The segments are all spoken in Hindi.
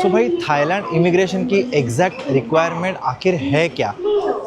तो भाई थाईलैंड इमिग्रेशन की एग्जैक्ट रिक्वायरमेंट आखिर है क्या?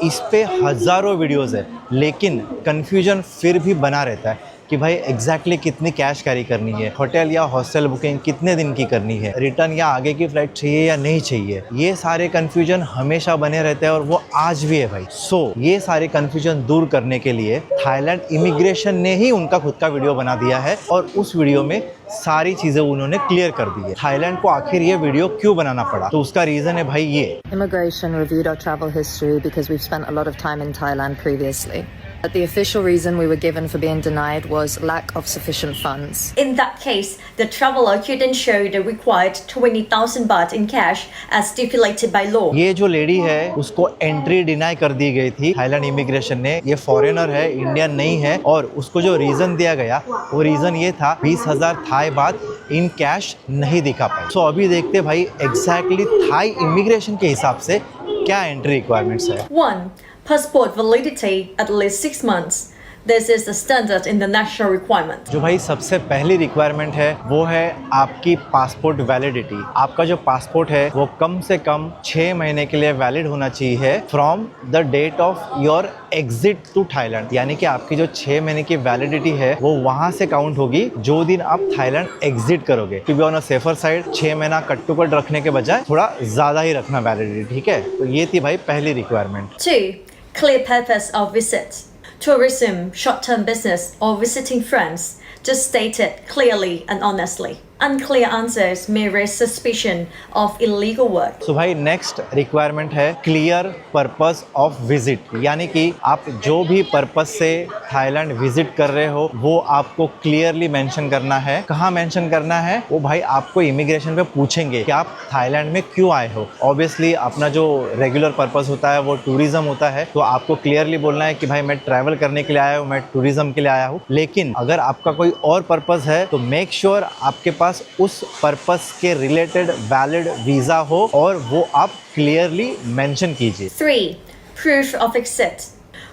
इस पे हज़ारों वीडियोस है, लेकिन कन्फ्यूजन फिर भी बना रहता है कि भाई एग्जैक्टली कितनी कैश कैरी करनी है, होटल या हॉस्टल बुकिंग कितने दिन की करनी है, रिटर्न या आगे की फ्लाइट चाहिए या नहीं चाहिए। ये सारे कन्फ्यूजन हमेशा बने रहते हैं और वो आज भी है भाई। ये सारे कन्फ्यूजन दूर करने के लिए थाईलैंड इमिग्रेशन ने ही उनका खुद का वीडियो बना दिया है और उस वीडियो में सारी चीजें उन्होंने क्लियर कर दी है। थाईलैंड को आखिर ये वीडियो क्यों बनाना पड़ा, तो उसका रीजन है भाई ये। Immigration reviewed our travel history because we've spent a lot of time in Thailand previously. But the official reason we were given for being denied was lack of sufficient funds. In that case, the traveller couldn't show the required 20,000 baht in cash as stipulated by law. ये जो लेडी है उसको एंट्री डिनाई कर दी गई थी थाईलैंड इमिग्रेशन ने। ये फॉरेनर है, इंडियन नहीं है, और उसको जो रीजन दिया गया वो रीजन ये था 20,000 थाई बात इन कैश नहीं दिखा पाई। अभी देखते भाई एग्जैक्टली थाई इमिग्रेशन के हिसाब से क्या एंट्री रिक्वायरमेंट्स है। 1. Passport validity at least 6 months. This is the standard in the national requirement. जो भाई सबसे पहली रिक्वायरमेंट है वो है आपकी पासपोर्ट वैलिडिटी। आपका जो पासपोर्ट है वो कम से कम 6 महीने के लिए वैलिड होना चाहिए from the date of your exit to Thailand. यानी कि आपकी जो 6 महीने की वैलिडिटी है वो वहां से काउंट होगी जो दिन आप थाईलैंड एग्जिट करोगे। To be on a safer side 6 महीना कट टू कट रखने के बजाय थोड़ा ज्यादा ही रखना वैलिडिटी, ठीक है। तो ये थी भाई पहली requirement. 2. Clear purpose of visit. Tourism, short-term business, or visiting friends. Just state it clearly and honestly. Unclear answers may raise suspicion of illegal work. तो भाई नेक्स्ट रिक्वायरमेंट है क्लियर पर्पस ऑफ विजिट। यानी कि आप जो भी पर्पस से थाईलैंड विजिट कर रहे हो वो आपको क्लियरली मेंशन करना है। कहाँ मेंशन करना है वो भाई आपको इमिग्रेशन पे पूछेंगे कि आप थाईलैंड में क्यों आए हो। ऑब्वियसली अपना जो रेगुलर पर्पस होता है वो टूरिज्म होता है, तो आपको क्लियरली बोलना है कि भाई मैं ट्रैवल करने के लिए आया हूँ, मैं टूरिज्म के लिए आया हूँ। लेकिन अगर आपका कोई और पर्पस है तो मेक श्योर आपके पास उस पर्पस के रिलेटेड वैलिड वीजा हो और वो आप क्लियरली मेंशन कीजिए। 3. Proof of exit.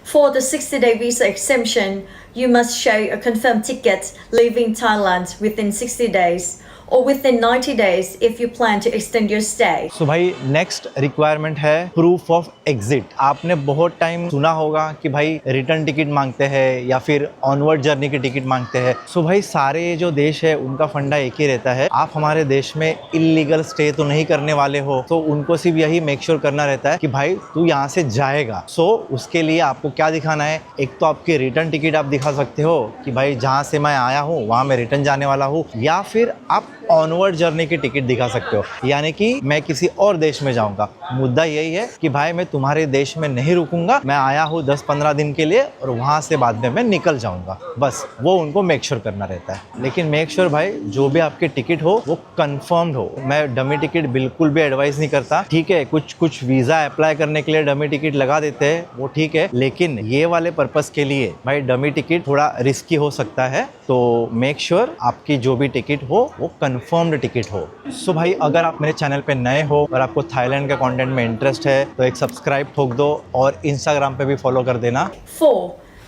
For the 60-day visa exemption, you must show a confirmed ticket leaving Thailand within 60 days or within 90 days if you plan to extend your stay. सो भाई नेक्स्ट रिक्वायरमेंट है प्रूफ ऑफ एग्जिट। आपने बहुत टाइम सुना होगा कि भाई रिटर्न टिकट मांगते हैं या फिर ऑनवर्ड जर्नी की टिकट मांगते हैं। सो भाई सारे जो देश है उनका फंडा एक ही रहता है, आप हमारे देश में इलीगल स्टे तो नहीं करने वाले हो, तो उनको सिर्फ यही मेक श्योर करना रहता है कि भाई तू यहाँ से जाएगा। उसके लिए आपको क्या दिखाना है, एक तो आपकी रिटर्न टिकट आप दिखा सकते हो कि भाई जहाँ से मैं आया हूँ वहाँ मैं रिटर्न जाने वाला हूँ, या फिर आप ऑनवर्ड जर्नी की टिकट दिखा सकते हो, यानी कि मैं किसी और देश में जाऊंगा। मुद्दा यही है कि भाई मैं तुम्हारे देश में नहीं रुकूंगा, मैं आया हूँ 10-15 दिन के लिए और वहां से बाद में मैं निकल जाऊंगा। बस वो उनको मेक श्योर करना रहता है। लेकिन मेक श्योर भाई जो भी आपकी टिकट हो वो कंफर्म्ड हो। मैं डमी टिकट बिल्कुल भी एडवाइस नहीं करता, ठीक है। कुछ वीजा अप्लाई करने के लिए डमी टिकट लगा देते हैं, वो ठीक है, लेकिन ये वाले पर्पस के लिए भाई डमी टिकट थोड़ा रिस्की हो सकता है। तो मेक श्योर आपकी जो भी टिकट हो वो कंफर्म्ड टिकट हो। सो भाई अगर आप मेरे चैनल पे नए हो और आपको थाईलैंड के कंटेंट में इंटरेस्ट है तो एक सब्सक्राइब ठोक दो और इंस्टाग्राम पे भी फॉलो कर देना। 4.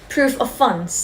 Proof of funds.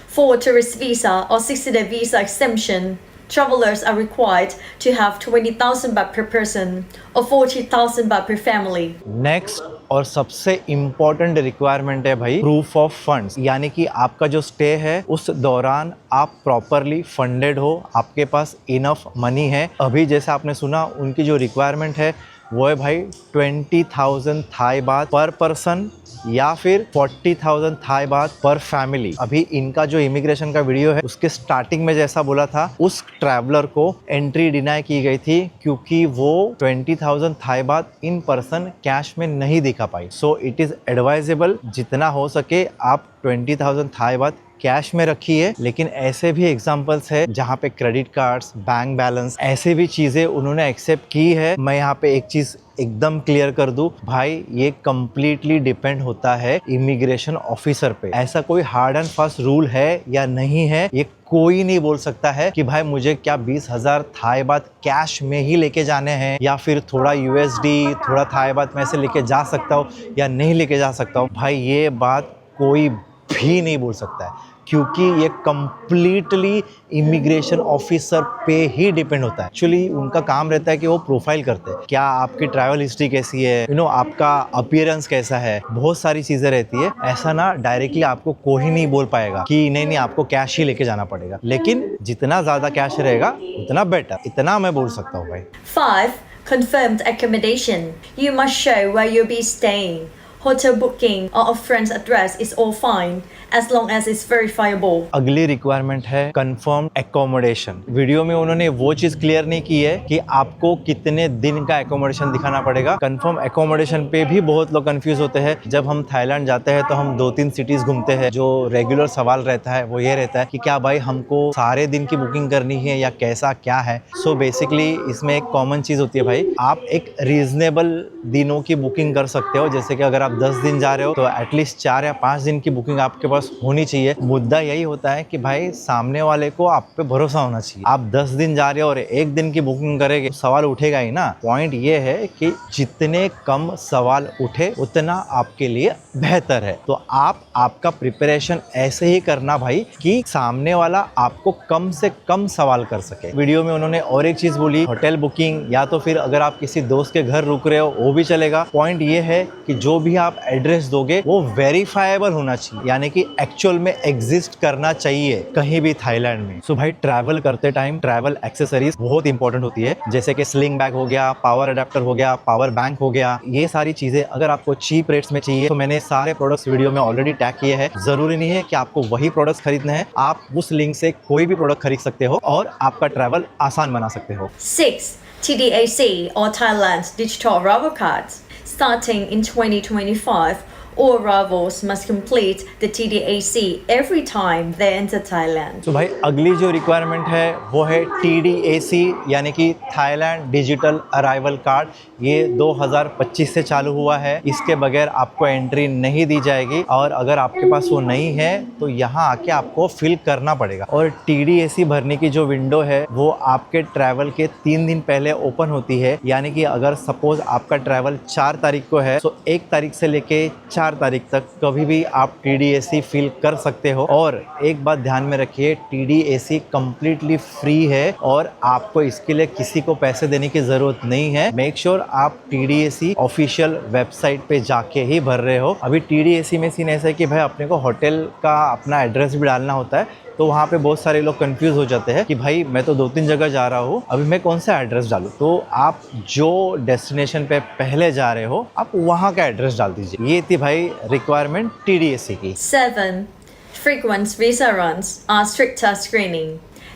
For tourist visa or 60-day visa exemption, travelers are required to have 20,000 baht per person or 40,000 baht per family. Next और सबसे इम्पोर्टेंट रिक्वायरमेंट है भाई प्रूफ ऑफ फंड्स। यानी कि आपका जो स्टे है उस दौरान आप प्रॉपरली फंडेड हो, आपके पास इनफ मनी है। अभी जैसे आपने सुना उनकी जो रिक्वायरमेंट है वो है भाई 20,000 थाई बात पर पर्सन या फिर 40,000 थाई बात पर फैमिली। अभी इनका जो इमिग्रेशन का वीडियो है उसके स्टार्टिंग में जैसा बोला था उस ट्रैवलर को एंट्री डिनाई की गई थी क्योंकि वो 20,000 थाई बात इन पर्सन कैश में नहीं दिखा पाई। सो इट इज एडवाइजेबल जितना हो सके आप 20,000 थाई बात कैश में रखिए। लेकिन ऐसे भी एग्जांपल्स है जहाँ पे क्रेडिट कार्ड्स, बैंक बैलेंस, ऐसे भी चीज़ें उन्होंने एक्सेप्ट की है। मैं यहाँ पे एक चीज़ एकदम क्लियर कर दूं भाई, ये कम्प्लीटली डिपेंड होता है इमिग्रेशन ऑफिसर पे। ऐसा कोई हार्ड एंड फास्ट रूल है या नहीं है ये कोई नहीं बोल सकता है कि भाई मुझे क्या 20,000 थाई बात कैश में ही लेके जाने हैं या फिर थोड़ा USD थोड़ा थाई बात में से लेके जा सकता हूँ या नहीं लेके जा सकता हूँ। भाई ये बात कोई भी नहीं बोल सकता है। क्योंकि ये कंप्लीटली इमिग्रेशन ऑफिसर पे ही डिपेंड होता है। एक्चुअली उनका काम रहता है कि वो प्रोफाइल करते हैं, क्या आपकी ट्रैवल हिस्ट्री कैसी है, आपका अपीयरेंस कैसा है, बहुत सारी चीजें रहती है। ऐसा ना डायरेक्टली आपको कोई नहीं बोल पाएगा कि नहीं आपको कैश ही लेके जाना पड़ेगा, लेकिन जितना ज्यादा कैश रहेगा उतना बेटर, इतना मैं बोल सकता हूँ भाई। 5. Confirmed accommodation. You must show where you'll be staying. Hotel booking or a friend's address is all fine as long as it's verifiable. अगली रिक्वायरमेंट है कंफर्म एकोमोडेशन। वीडियो में उन्होंने वो चीज क्लियर नहीं की है कि आपको कितने दिन का एकोमोडेशन दिखाना पड़ेगा। कंफर्म एकोमोडेशन पे भी बहुत लोग कंफ्यूज होते हैं। जब हम थाईलैंड जाते हैं तो हम 2-3 सिटीज घूमते हैं। जो रेगुलर सवाल रहता है वो ये रहता है कि क्या भाई हमको सारे दिन की बुकिंग करनी है या कैसा क्या है। सो बेसिकली इसमें एक कॉमन चीज होती है भाई, आप एक रीजनेबल दिनों की बुकिंग कर सकते हो। जैसे कि अगर आप 10 दिन जा रहे हो तो एटलीस्ट 4 या 5 दिन की बुकिंग आपके पास होनी चाहिए। मुद्दा यही होता है कि भाई सामने वाले को आप पे भरोसा होना चाहिए। आप 10 दिन जा रहे हो और 1 दिन की बुकिंग करेंगे तो सवाल उठेगा ही ना। पॉइंट ये है कि जितने कम सवाल उठे उतना आपके लिए बेहतर है। तो आपका प्रिपरेशन ऐसे ही करना भाई कि सामने वाला आपको कम से कम सवाल कर सके। वीडियो में उन्होंने और एक चीज बोली, होटल बुकिंग या तो फिर अगर आप किसी दोस्त के घर रुक रहे हो वो भी चलेगा। पॉइंट ये है कि जो भी आप एड्रेस दोगे वो वेरीफाएबल होना चाहिए, यानी कि एक्चुअल में एग्जिस्ट करना चाहिए कहीं भी थाईलैंड में। सो भाई ट्रैवल करते टाइम ट्रैवल एक्सेसरीज बहुत इंपॉर्टेंट होती है, जैसे कि स्लिंग बैग हो गया, पावर अडेप्टर हो गया, पावर बैंक हो गया। ये सारी चीजें अगर आपको चीप रेट्स में चाहिए तो मैंने सारे प्रोडक्ट्स वीडियो में ऑलरेडी टैग किए हैं। जरूरी नहीं है कि आपको वही प्रोडक्ट्स खरीदने हैं, आप उस लिंक से कोई भी प्रोडक्ट खरीद सकते हो और आपका ट्रैवल आसान बना सकते हो। 6. TDAC or Thailand's Digital Arrival Card. Starting in 2025, all arrivals must complete the TDAC every time they enter Thailand. तो भाई अगली जो रिक्वायरमेंट है वो है TDAC, यानी कि थाईलैंड डिजिटल अराइवल कार्ड। ये 2025 से चालू हुआ है। इसके बगैर आपको एंट्री नहीं दी जाएगी और अगर आपके पास वो नहीं है तो यहाँ आके आपको फिल करना पड़ेगा। और TDAC भरने की जो विंडो है वो आपके ट्रैवल के 3 दिन पहले ओपन होती है। यानी कि अगर सपोज आपका ट्रैवल 4 तारीख को है तो 1 तारीख से लेके 4 तारीख तक कभी भी आप TDAC फिल कर सकते हो। और एक बात ध्यान में रखिए, TDAC कंप्लीटली फ्री है और आपको इसके लिए किसी को पैसे देने की जरूरत नहीं है। मेक श्योर आप TDAC ऑफिशियल वेबसाइट पे जाके ही भर रहे हो। अभी TDAC में सीन ऐसा है कि भाई अपने को होटल का अपना एड्रेस भी डालना होता है, तो वहाँ पे बहुत सारे लोग कंफ्यूज हो जाते हैं कि भाई मैं तो 2-3 जगह जा रहा हूँ, अभी मैं कौन सा एड्रेस डालूँ। तो आप जो डेस्टिनेशन पे पहले जा रहे हो आप वहाँ का एड्रेस डाल दीजिए। ये थी भाई रिक्वायरमेंट TDAC की। 7. Frequent visa runs are stricter screening.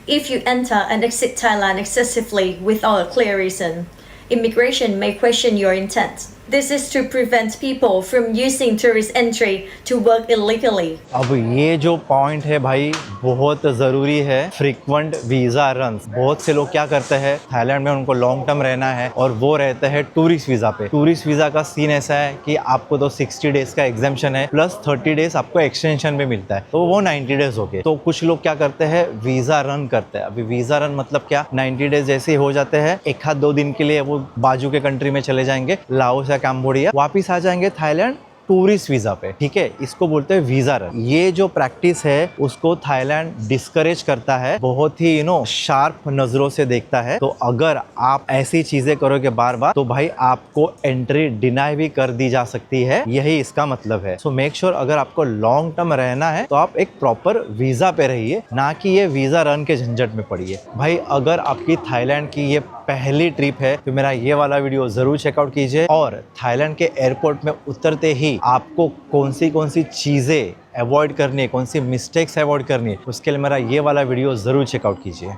If you enter and exit Thailand excessively without a clear reason, immigration may question your intent. This is to prevent people from using tourist entry to work illegally. अब ये जो पॉइंट है भाई बहुत ज़रूरी है, फ्रीक्वेंट वीज़ा रन्स। बहुत से लोग क्या करते हैं, थाईलैंड में उनको लॉन्ग टर्म रहना है और वो रहते हैं टूरिस्ट वीज़ा पे। टूरिस्ट वीज़ा का सीन ऐसा है कि आपको तो 60 डेज का एग्जाम्शन है प्लस 30 डेज आपको एक्सटेंशन में मिलता है, तो वो 90 डेज हो गए। तो कुछ लोग क्या करते हैं, वीज़ा रन करते हैं। अभी वीज़ा रन मतलब क्या, 90 डेज जैसे ही हो जाते हैं 1-2 दिन के लिए वो बाजू के कंट्री में चले जाएंगे, लाओस कैम्बोडिया, वापिस आ जाएंगे थाईलैंड टूरिस्ट वीजा पे। ठीक है, इसको बोलते हैं वीजा रन। ये जो प्रैक्टिस है उसको थाईलैंड डिस्करेज करता है, बहुत ही शार्प नजरों से देखता है। तो अगर आप ऐसी चीजें करोगे बार बार तो भाई आपको एंट्री डिनाई भी कर दी जा सकती है, यही इसका मतलब है। सो मेक श्योर अगर आपको लॉन्ग टर्म रहना है तो आप एक प्रॉपर वीजा पे रहिए, ना कि ये वीजा रन के झंझट में पड़िए। भाई अगर आपकी थाईलैंड की ये पहली ट्रिप है तो मेरा ये वाला वीडियो जरूर चेकआउट कीजिए। और थाईलैंड के एयरपोर्ट में उतरते ही आपको कौन सी चीजें अवॉइड करनी है, कौन सी मिस्टेक्स अवॉइड करनी है, उसके लिए मेरा ये वाला वीडियो जरूर चेकआउट कीजिए।